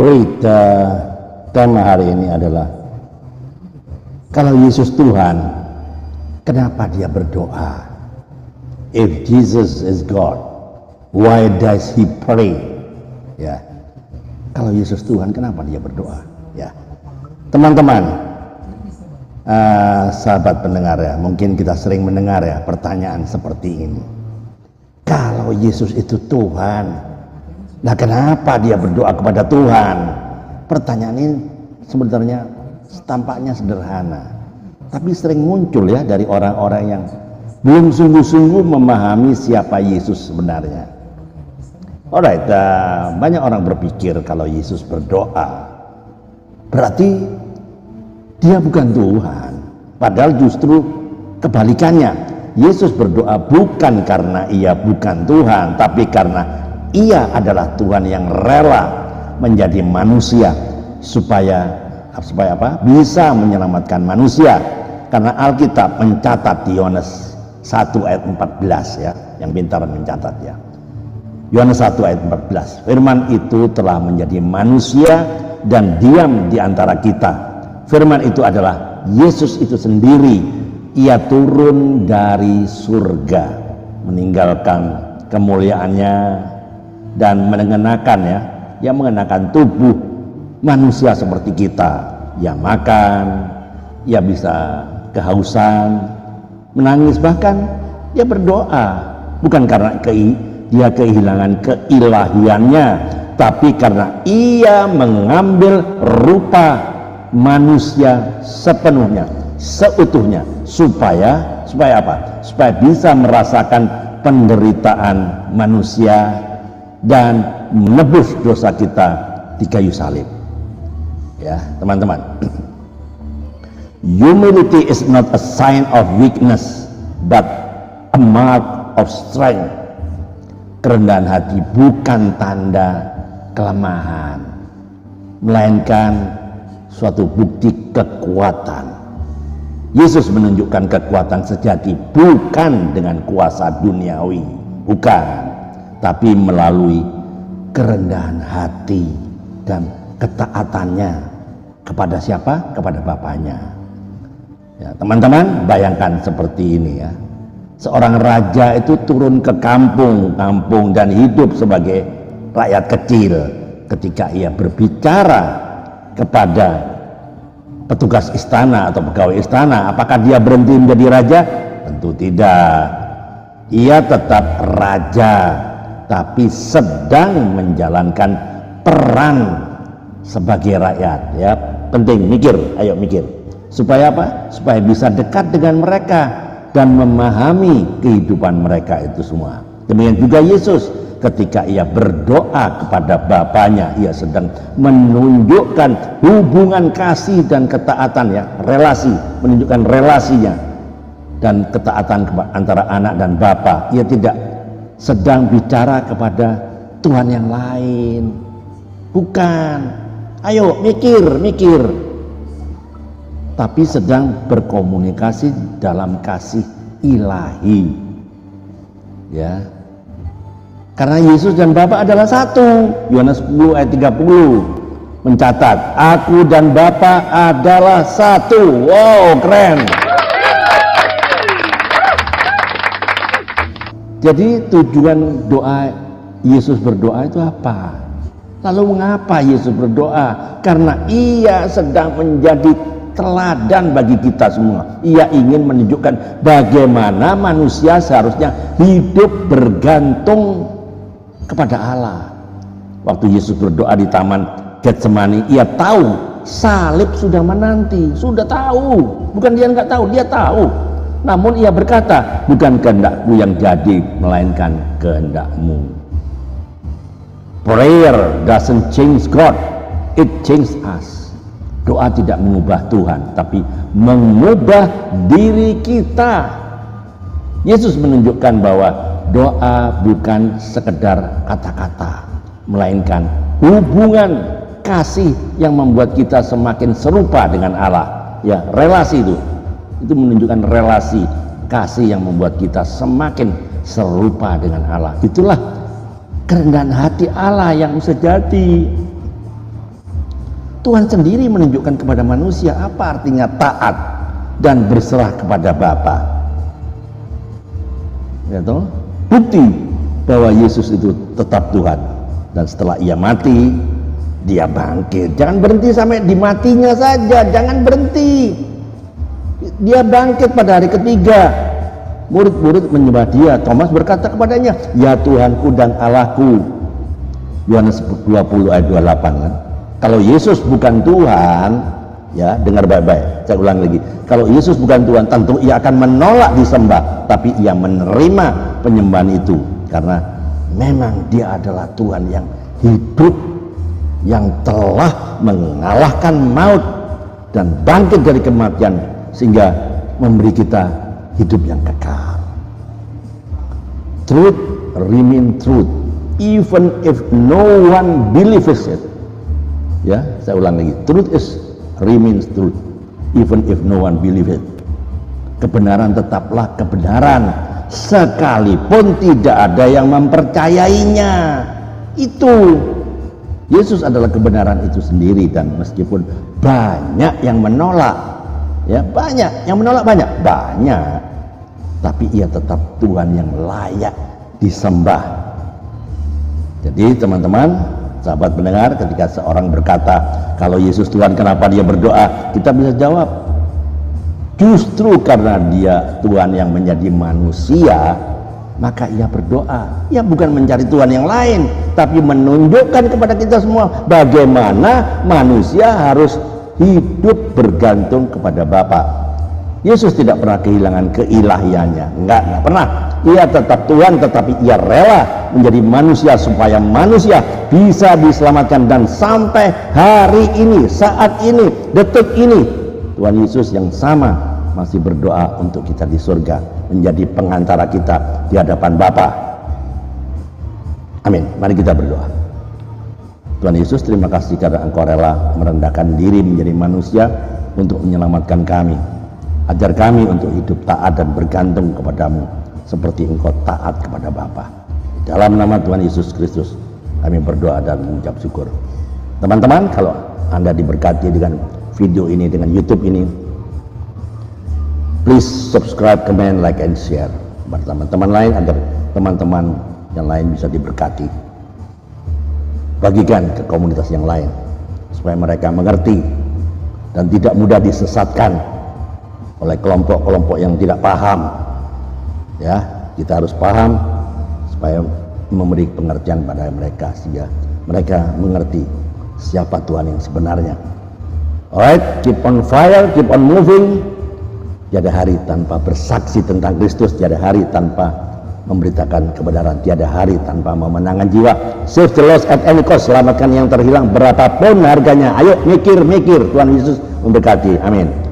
Berita tema hari ini adalah kalau Yesus Tuhan, kenapa dia berdoa? If Jesus is God, why does he pray? Ya, kalau Yesus Tuhan, kenapa dia berdoa? Ya, teman-teman, sahabat pendengar ya, mungkin kita sering mendengar ya pertanyaan seperti ini. Kalau Yesus itu Tuhan, nah kenapa dia berdoa kepada Tuhan? Pertanyaan ini sebenarnya tampaknya sederhana, tapi sering muncul ya dari orang-orang yang belum sungguh-sungguh memahami siapa Yesus sebenarnya. Alright, banyak orang berpikir kalau Yesus berdoa berarti dia bukan Tuhan. Padahal justru kebalikannya. Yesus berdoa bukan karena ia bukan Tuhan, tapi karena ia adalah Tuhan yang rela menjadi manusia supaya apa? Bisa menyelamatkan manusia. Karena Alkitab mencatat di Yohanes 1 ayat 14 ya, yang pintar mencatat ya. Yohanes 1 ayat 14. Firman itu telah menjadi manusia dan diam di antara kita. Firman itu adalah Yesus itu sendiri. Ia turun dari surga, meninggalkan kemuliaannya dan mengenakan tubuh manusia seperti kita. Ia makan, ia bisa kehausan, menangis, bahkan dia berdoa bukan karena dia kehilangan keilahiannya, tapi karena ia mengambil rupa manusia sepenuhnya, seutuhnya, supaya apa? Supaya bisa merasakan penderitaan manusia dan menebus dosa kita di kayu salib. Ya, teman-teman. Humility is not a sign of weakness, but a mark of strength. Kerendahan hati bukan tanda kelemahan, melainkan suatu bukti kekuatan. Yesus menunjukkan kekuatan sejati bukan dengan kuasa duniawi, bukan, tapi melalui kerendahan hati dan ketaatannya kepada siapa? Kepada Bapaknya. Ya, teman-teman, bayangkan seperti ini ya. Seorang raja itu turun ke kampung dan hidup sebagai rakyat kecil. Ketika ia berbicara kepada petugas istana atau pegawai istana, apakah dia berhenti menjadi raja? Tentu tidak. Ia tetap raja, tapi sedang menjalankan peran sebagai rakyat. Ya, penting mikir, ayo mikir. Supaya apa? Supaya bisa dekat dengan mereka dan memahami kehidupan mereka itu semua. Demikian juga Yesus. Ketika ia berdoa kepada Bapaknya, ia sedang menunjukkan hubungan kasih dan ketaatan ya, relasi, menunjukkan relasinya dan ketaatan antara anak dan Bapa. Ia tidak sedang bicara kepada Tuhan yang lain. Bukan. Ayo mikir. Tapi sedang berkomunikasi dalam kasih ilahi. Ya. Karena Yesus dan Bapa adalah satu. Yohanes 10 ayat 30 mencatat, aku dan Bapa adalah satu. Wow, keren. Jadi tujuan doa Yesus berdoa itu apa? Lalu mengapa Yesus berdoa? Karena ia sedang menjadi teladan bagi kita semua. Ia ingin menunjukkan bagaimana manusia seharusnya hidup bergantung kepada Allah. Waktu Yesus berdoa di taman Getsemani, ia tahu salib sudah menanti, sudah tahu. Bukan dia nggak tahu, dia tahu. Namun ia berkata, bukan kehendakku yang jadi, melainkan kehendakmu. Prayer doesn't change God, it changes us. Doa tidak mengubah Tuhan, tapi mengubah diri kita. Yesus menunjukkan bahwa doa bukan sekedar kata-kata, melainkan hubungan kasih yang membuat kita semakin serupa dengan Allah. Ya, relasi itu menunjukkan relasi kasih yang membuat kita semakin serupa dengan Allah. Itulah kerendahan hati Allah yang sejati. Tuhan sendiri menunjukkan kepada manusia apa artinya taat dan berserah kepada Bapa. Ya toh? Bukti bahwa Yesus itu tetap Tuhan, dan setelah ia mati, dia bangkit. Jangan berhenti sampai di matinya saja, jangan berhenti. Dia bangkit pada hari ketiga. Murid-murid menyembah dia. Thomas berkata kepadanya, "Ya Tuhanku dan Allahku." Yohanes 20 ayat 28 kan. Kalau Yesus bukan Tuhan, ya dengar baik-baik, saya ulang lagi. Kalau Yesus bukan Tuhan, tentu ia akan menolak disembah, tapi ia menerima penyembahan itu karena memang dia adalah Tuhan yang hidup, yang telah mengalahkan maut dan bangkit dari kematian sehingga memberi kita hidup yang kekal. Truth remain truth even if no one believes it. Ya, saya ulang lagi. Truth remains truth even if no one believes it. Kebenaran tetaplah kebenaran sekalipun tidak ada yang mempercayainya. Itu Yesus adalah kebenaran itu sendiri, dan meskipun banyak yang menolak, ya banyak yang menolak, banyak, tapi ia tetap Tuhan yang layak disembah. Jadi teman-teman, sahabat pendengar, ketika seorang berkata kalau Yesus Tuhan, kenapa dia berdoa? Kita bisa jawab, justru karena dia Tuhan yang menjadi manusia, maka ia berdoa. Ia bukan mencari Tuhan yang lain, tapi menunjukkan kepada kita semua bagaimana manusia harus hidup bergantung kepada Bapa. Yesus tidak pernah kehilangan keilahiannya, enggak pernah. Ia tetap Tuhan, tetapi ia rela menjadi manusia supaya manusia bisa diselamatkan. Dan sampai hari ini, saat ini, detik ini, Tuhan Yesus yang sama masih berdoa untuk kita di surga, menjadi pengantara kita di hadapan Bapa. Amin. Mari kita berdoa. Tuhan Yesus, terima kasih karena Engkau rela merendahkan diri menjadi manusia untuk menyelamatkan kami. Ajar kami untuk hidup taat dan bergantung kepadamu seperti Engkau taat kepada Bapa. Dalam nama Tuhan Yesus Kristus kami berdoa dan mengucap syukur. Teman-teman, kalau Anda diberkati dengan video ini, dengan YouTube ini, please subscribe, comment, like, and share buat teman-teman lain agar teman-teman yang lain bisa diberkati. Bagikan ke komunitas yang lain supaya mereka mengerti dan tidak mudah disesatkan oleh kelompok-kelompok yang tidak paham. Ya, kita harus paham supaya memberi pengertian pada mereka sehingga mereka mengerti siapa Tuhan yang sebenarnya. Alright, keep on fire, keep on moving. Tiada hari tanpa bersaksi tentang Kristus, tiada hari tanpa memberitakan kebenaran, tiada hari tanpa memenangkan jiwa. Save the lost at any cost, selamatkan yang terhilang berapapun harganya. Ayo mikir, Tuhan Yesus memberkati. Amin.